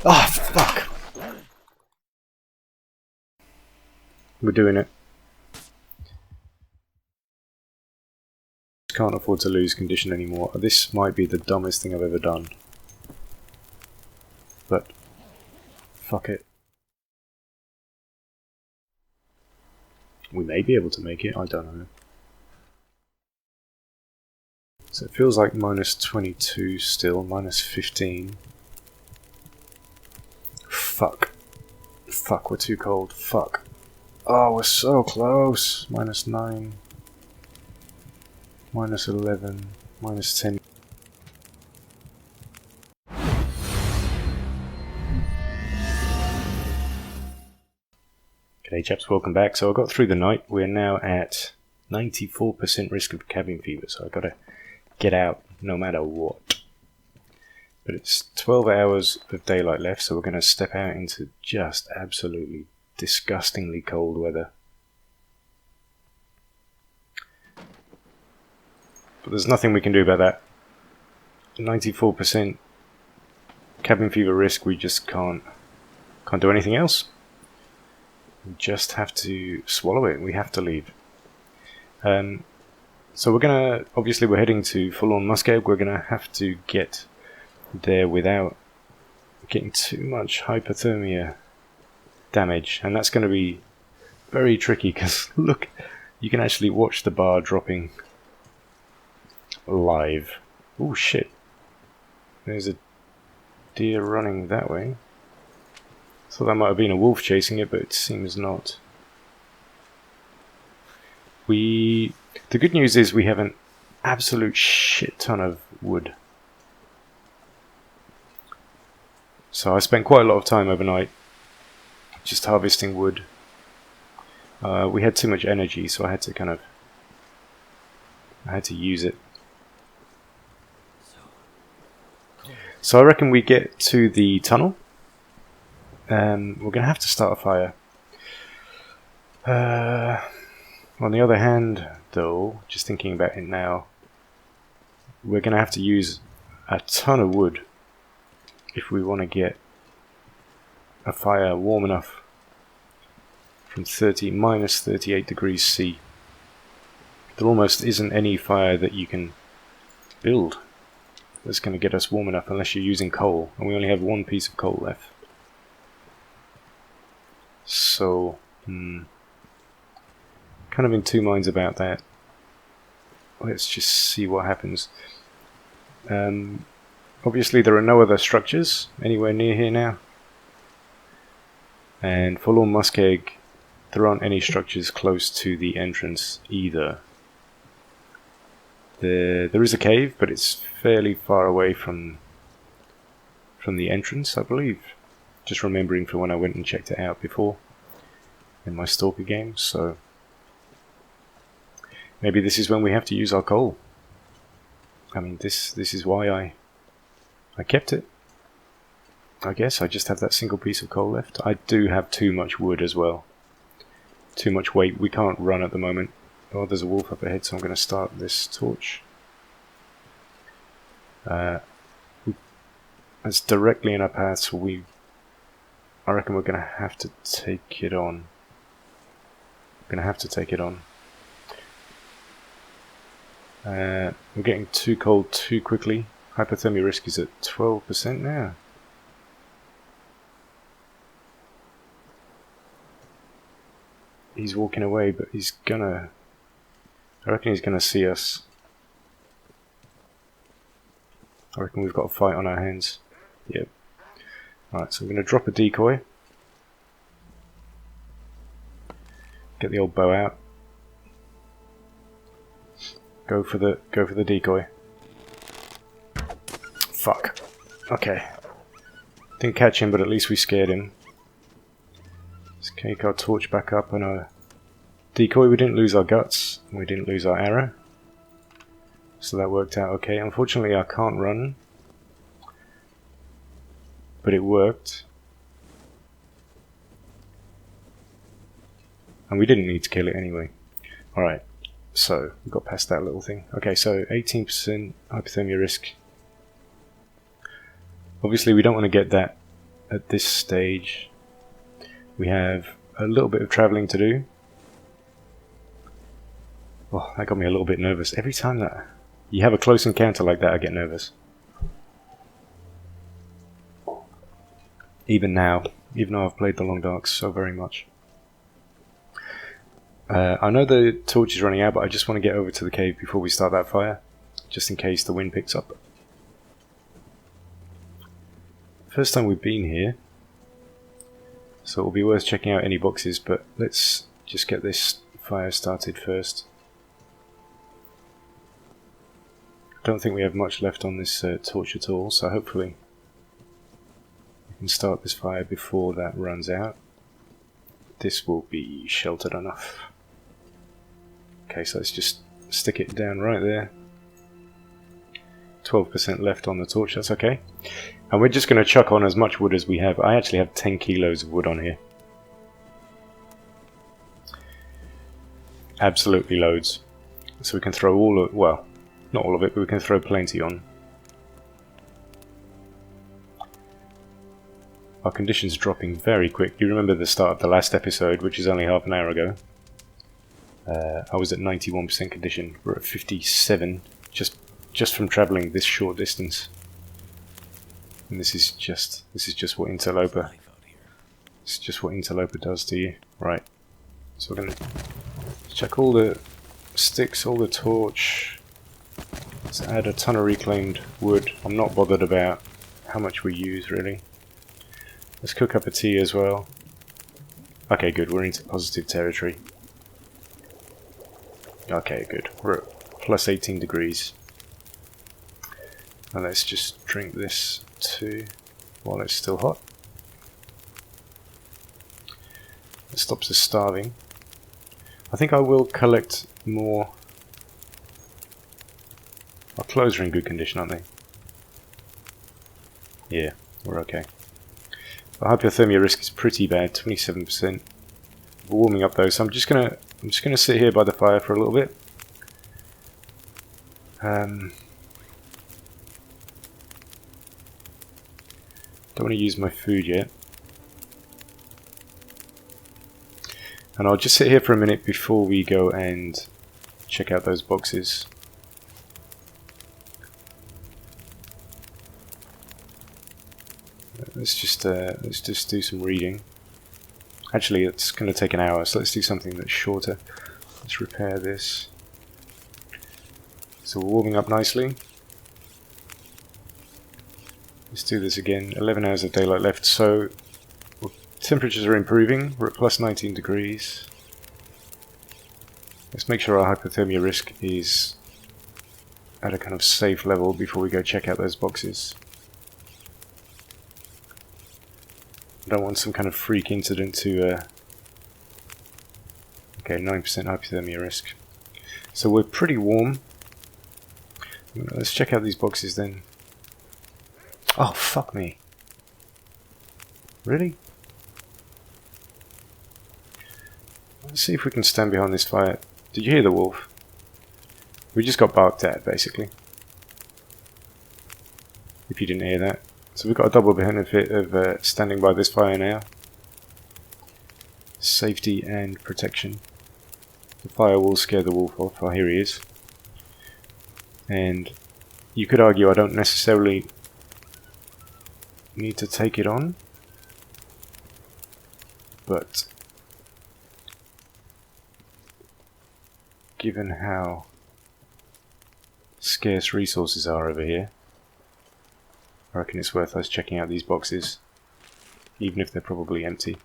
Oh, fuck! We're doing it. Can't afford to lose condition anymore. This might be the dumbest thing I've ever done. But, fuck it. We may be able to make it, I don't know. So it feels like minus 22 still, minus 15. Fuck. Fuck, we're too cold. Fuck. Oh, we're so close. Minus 9. Minus 11. Minus 10. Okay, chaps, welcome back. So I got through the night. We're now at 94% risk of cabin fever, so I've got to get out no matter what. But it's 12 hours of daylight left, so we're going to step out into just absolutely disgustingly cold weather. But there's nothing we can do about that. 94% cabin fever risk, we just can't do anything else. We just have to swallow it. We have to leave. So we're gonna, obviously we're heading to full-on Muskeg. We're gonna have to get there without getting too much hypothermia damage, and that's going to be very tricky because look, you can actually watch the bar dropping live. Oh shit, there's a deer running that way. Thought that might have been a wolf chasing it, but it seems not. The good news is we have an absolute shit ton of wood. So I spent quite a lot of time overnight just harvesting wood. We had too much energy, so I had to use it. So I reckon we get to the tunnel. We're going to have to start a fire. On the other hand, though, just thinking about it now, we're going to have to use a ton of wood if we want to get a fire warm enough from minus 38 degrees C. There almost isn't any fire that you can build that's going to get us warm enough unless you're using coal, and we only have one piece of coal left. So, kind of in two minds about that. Let's just see what happens. Obviously there are no other structures anywhere near here now. And for Lord Muskeg, there aren't any structures close to the entrance either. There is a cave, but it's fairly far away from the entrance, I believe. Just remembering from when I went and checked it out before in my Stalker game, so maybe this is when we have to use our coal. I mean, this is why I kept it. I guess I just have that single piece of coal left. I do have too much wood as well. Too much weight. We can't run at the moment. Oh, there's a wolf up ahead, so I'm going to start this torch. It's directly in our path, so I reckon we're going to have to take it on. We're getting too cold too quickly. Hypothermia risk is at 12% now. He's walking away, but I reckon he's gonna see us. I reckon we've got a fight on our hands. Yep. Alright, so I'm gonna drop a decoy. Get the old bow out. Go for the decoy. Fuck. Okay. Didn't catch him, but at least we scared him. Let's take our torch back up and our decoy. We didn't lose our guts. We didn't lose our arrow. So that worked out okay. Unfortunately, I can't run. But it worked. And we didn't need to kill it anyway. Alright. So, we got past that little thing. Okay, so 18% hypothermia risk. Obviously we don't want to get that at this stage we have a little bit of travelling to do. Oh, that got me a little bit nervous. Every time that you have a close encounter like that, I get nervous. Even now, even though I've played the Long Dark so very much. I know the torch is running out, but I just want to get over to the cave before we start that fire, just in case the wind picks up. First time we've been here, so it'll be worth checking out any boxes, but let's just get this fire started first. I don't think we have much left on this torch at all, so hopefully we can start this fire before that runs out. This will be sheltered enough. Okay, so let's just stick it down right there. 12% left on the torch, that's okay. And we're just going to chuck on as much wood as we have. I actually have 10 kilos of wood on here. Absolutely loads. So we can throw all of, well, not all of it, but we can throw plenty on. Our condition's dropping very quick. You remember the start of the last episode, which is only half an hour ago. I was at 91% condition. We're at 57, just from travelling this short distance. And this is just what Interloper. It's just what Interloper does to you. Right. So we're gonna check all the sticks, all the torch. Let's add a ton of reclaimed wood. I'm not bothered about how much we use really. Let's cook up a tea as well. Okay, good. We're into positive territory. Okay, good. We're at plus 18 degrees. And let's just drink this too while it's still hot. It stops us starving. I think I will collect more. Our clothes are in good condition, aren't they? Yeah, we're okay. The hypothermia risk is pretty bad, 27%. We're warming up though, so I'm just gonna sit here by the fire for a little bit. Don't want to use my food yet. And I'll just sit here for a minute before we go and check out those boxes. Let's just do some reading. Actually, it's going to take an hour, so let's do something that's shorter. Let's repair this. So we're warming up nicely. Let's do this again. 11 hours of daylight left, so temperatures are improving. We're at plus 19 degrees. Let's make sure our hypothermia risk is at a kind of safe level before we go check out those boxes. I don't want some kind of freak incident to... Okay, 9% hypothermia risk. So we're pretty warm. Let's check out these boxes then. Oh, fuck me. Really? Let's see if we can stand behind this fire. Did you hear the wolf? We just got barked at, basically. If you didn't hear that. So we've got a double benefit of standing by this fire now. Safety and protection. The fire will scare the wolf off. Oh, here he is. And you could argue I don't necessarily need to take it on. But given how scarce resources are over here, I reckon it's worth us checking out these boxes, even if they're probably empty.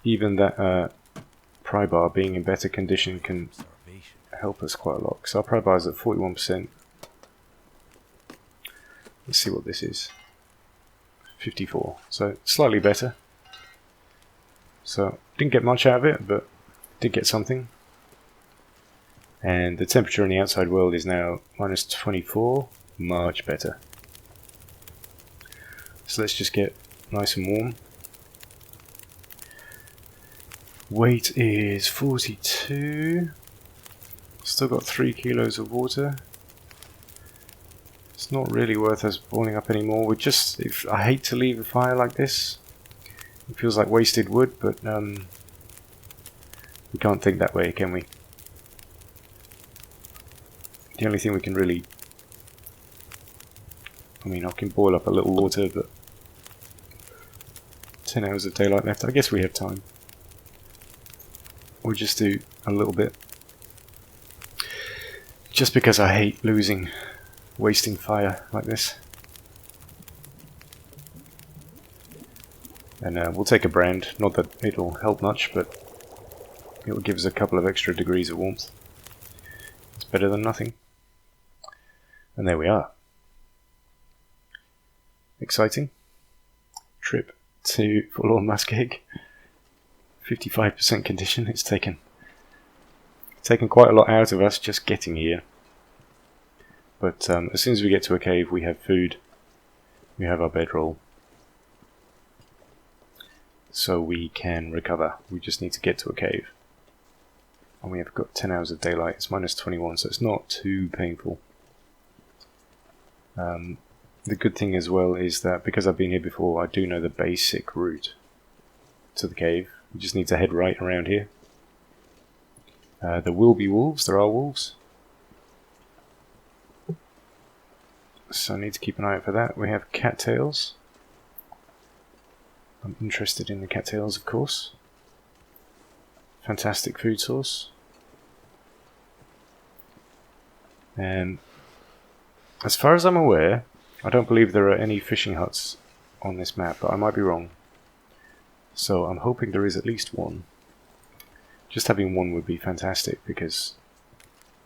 Even that pry bar being in better condition can help us quite a lot. So our pry bar is at 41%. Let's see what this is. 54, so slightly better. So didn't get much out of it, but did get something. And the temperature in the outside world is now minus 24. Much better. So let's just get nice and warm. Weight is 42. Still got 3 kilos of water. It's not really worth us boiling up anymore. I hate to leave a fire like this. It feels like wasted wood, but we can't think that way, can we? The only thing we can really... I mean, I can boil up a little water, but 10 hours of daylight left. I guess we have time. We'll just do a little bit. Just because I hate wasting fire like this. And we'll take a brand. Not that it'll help much, but it will give us a couple of extra degrees of warmth. It's better than nothing. And there we are. Exciting. Trip to Forlorn Muskeg. 55% condition. It's taken quite a lot out of us just getting here. But as soon as we get to a cave, we have food. We have our bedroll. So we can recover. We just need to get to a cave. And we have got 10 hours of daylight. It's minus 21, so it's not too painful. The good thing as well is that because I've been here before, I do know the basic route to the cave. We just need to head right around here. There will be wolves. There are wolves. So I need to keep an eye out for that. We have cattails. I'm interested in the cattails, of course. Fantastic food source. And as far as I'm aware, I don't believe there are any fishing huts on this map, but I might be wrong. So I'm hoping there is at least one. Just having one would be fantastic because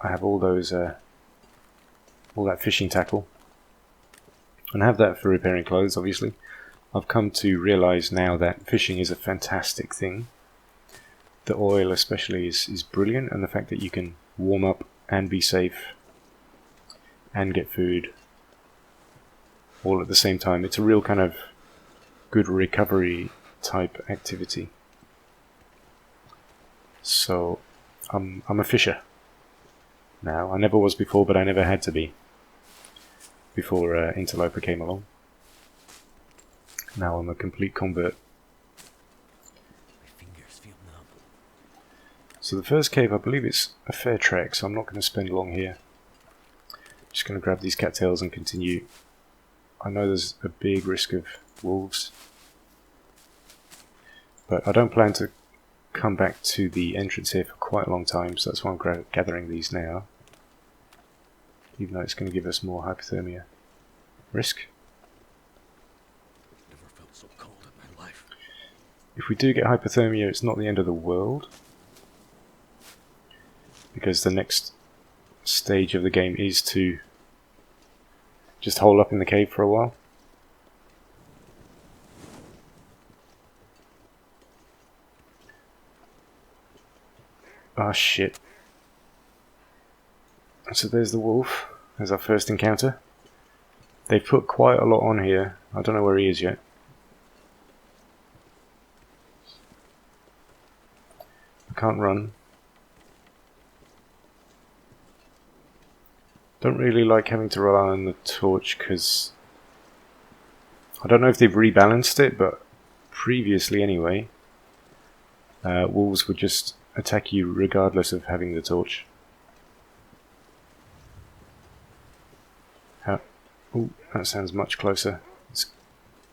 I have all those, all that fishing tackle, and I have that for repairing clothes. Obviously, I've come to realise now that fishing is a fantastic thing. The oil, especially, is brilliant, and the fact that you can warm up and be safe and get food all at the same time. It's a real kind of good recovery type activity. So I'm a fisher now. I never was before, but I never had to be before Interloper came along. Now I'm a complete convert. My fingers feel numb. So the first cave, I believe it's a fair trek, so I'm not going to spend long here. Just going to grab these cattails and continue. I know there's a big risk of wolves, but I don't plan to come back to the entrance here for quite a long time, so that's why I'm gathering these now, even though it's going to give us more hypothermia risk. Never felt so cold in my life. If we do get hypothermia, it's not the end of the world, because the next stage of the game is to just hole up in the cave for a while. Ah, shit. So there's the wolf. There's our first encounter. They've put quite a lot on here. I don't know where he is yet. I can't run. Don't really like having to rely on the torch because I don't know if they've rebalanced it, but previously anyway, wolves would just attack you regardless of having the torch. Oh, that sounds much closer.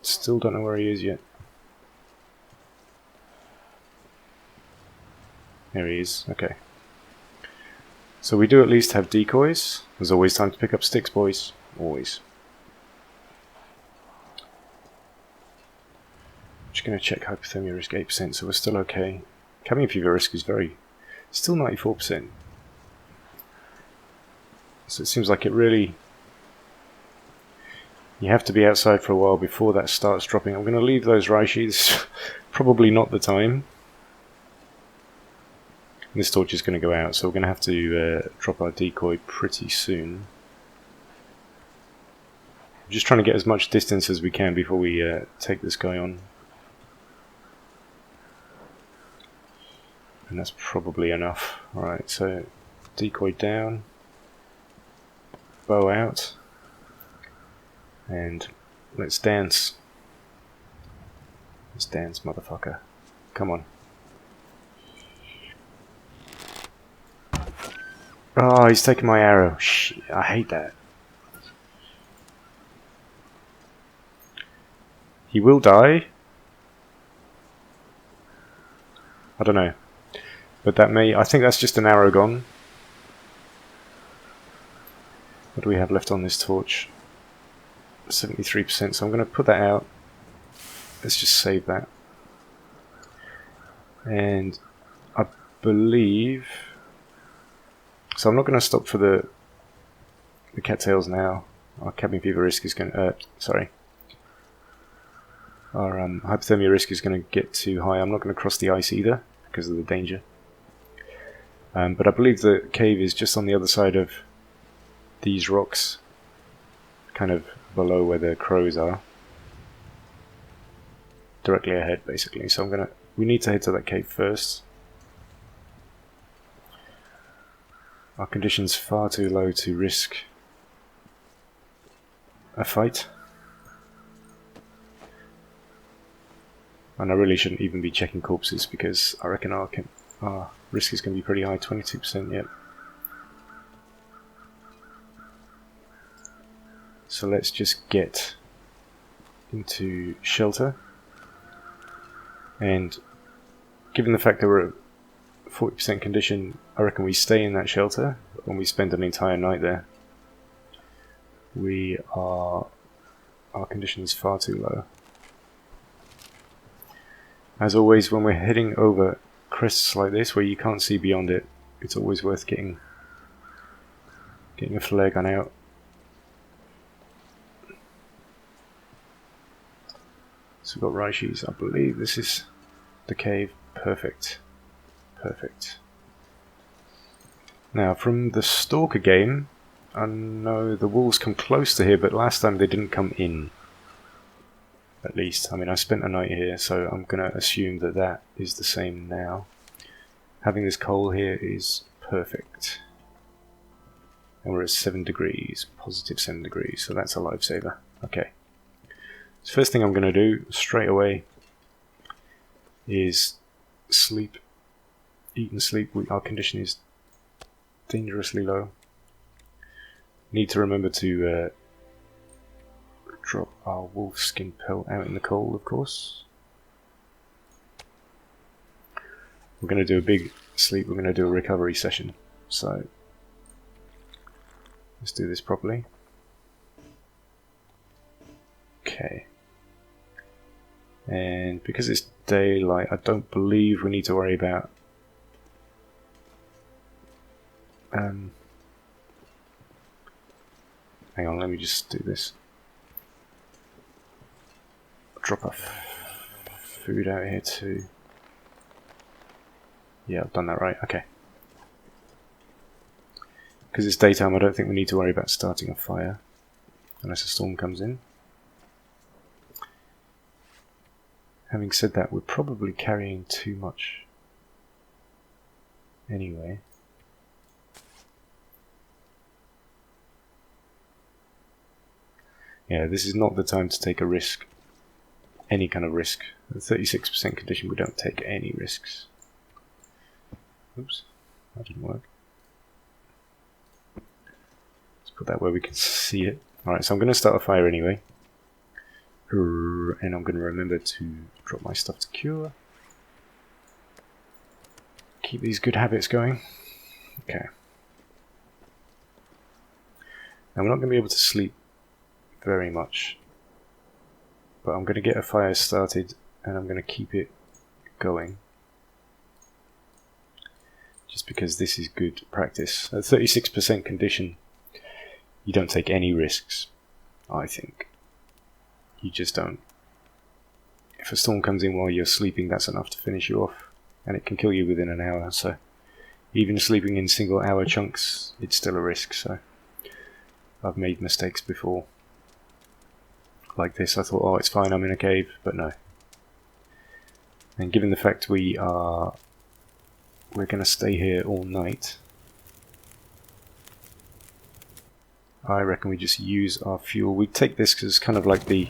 Still don't know where he is yet. There he is. Okay. So we do at least have decoys. There's always time to pick up sticks, boys. Always. Just going to check hypothermia risk 8%, so we're still okay. Cabin fever risk is still 94%. So it seems like it really... You have to be outside for a while before that starts dropping. I'm going to leave those reishi. Probably not the time. This torch is going to go out, so we're going to have to drop our decoy pretty soon. I'm just trying to get as much distance as we can before we take this guy on. And that's probably enough. Alright, so decoy down, bow out. And let's dance. Let's dance, motherfucker. Come on. Oh, he's taking my arrow. Shit, I hate that. He will die. I don't know. But that may... I think that's just an arrow gone. What do we have left on this torch? 73%, so I'm going to put that out. Let's just save that. And I believe... So I'm not going to stop for the cattails now. Our cabin fever risk is going to... sorry. Our hypothermia risk is going to get too high. I'm not going to cross the ice either, because of the danger. But I believe the cave is just on the other side of these rocks. Kind of below where the crows are. Directly ahead, basically. So we need to head to that cave first. Our condition's far too low to risk a fight. And I really shouldn't even be checking corpses because I reckon our risk is going to be pretty high, 22% yet. So let's just get into shelter. And given the fact that we're at 40% condition, I reckon we stay in that shelter and we spend an entire night there. Our condition is far too low. As always, when we're heading over crests like this where you can't see beyond it, it's always worth getting a flare gun out. So we've got Raishis. I believe this is the cave. Perfect. Perfect. Now, from the Stalker game, I know the wolves come close to here, but last time they didn't come in. At least. I mean, I spent a night here, so I'm going to assume that that is the same now. Having this coal here is perfect. And we're at 7 degrees, positive 7 degrees, so that's a lifesaver. Okay. So first thing I'm going to do straight away is sleep. Eat and sleep. Our condition is dangerously low. Need to remember to drop our wolf skin pelt out in the cold, of course. We're going to do a big sleep. We're going to do a recovery session. So let's do this properly. Okay. And because it's daylight, I don't believe we need to worry about hang on, let me just do this. Drop off food out here too. Yeah, I've done that right. Okay. Because it's daytime, I don't think we need to worry about starting a fire unless a storm comes in. Having said that, we're probably carrying too much anyway. Yeah, this is not the time to take a risk. Any kind of risk. At 36% condition, we don't take any risks. Oops, that didn't work. Let's put that where we can see it. Alright, so I'm going to start a fire anyway. And I'm going to remember to drop my stuff to cure. Keep these good habits going. Okay. Now we're not going to be able to sleep very much, but I'm going to get a fire started and I'm going to keep it going just because this is good practice. At 36% condition, you don't take any risks, I think. You just don't. If a storm comes in while you're sleeping, that's enough to finish you off, and it can kill you within an hour. So even sleeping in single hour chunks, it's still a risk. So I've made mistakes before like this. I thought, oh, it's fine, I'm in a cave, but no. And given the fact we're going to stay here all night, I reckon we just use our fuel. We take this because it's kind of like the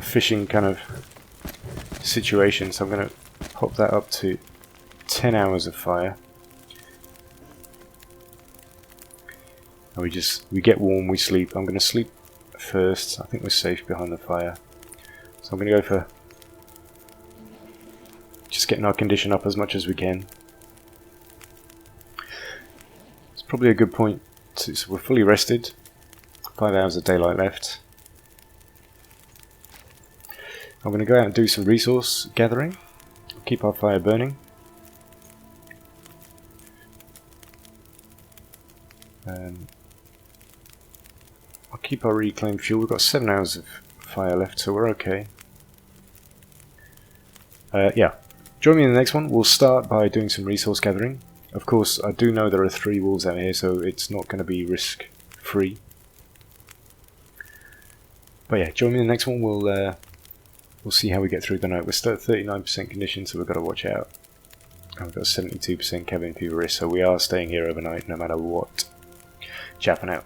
fishing kind of situation, so I'm going to pop that up to 10 hours of fire. And we get warm, we sleep. I'm going to sleep first. I think we're safe behind the fire. So I'm going to go for just getting our condition up as much as we can. It's probably a good point to, so we're fully rested. 5 hours of daylight left. I'm going to go out and do some resource gathering. Keep our fire burning. I'll keep our reclaimed fuel. We've got 7 hours of fire left, so we're okay. Yeah, join me in the next one. We'll start by doing some resource gathering. Of course, I do know there are 3 wolves out here, so it's not going to be risk-free. But yeah, join me in the next one. We'll see how we get through the night. We're still at 39% condition, so we've got to watch out. And we've got 72% cabin fever risk, so we are staying here overnight no matter what. Chapping out.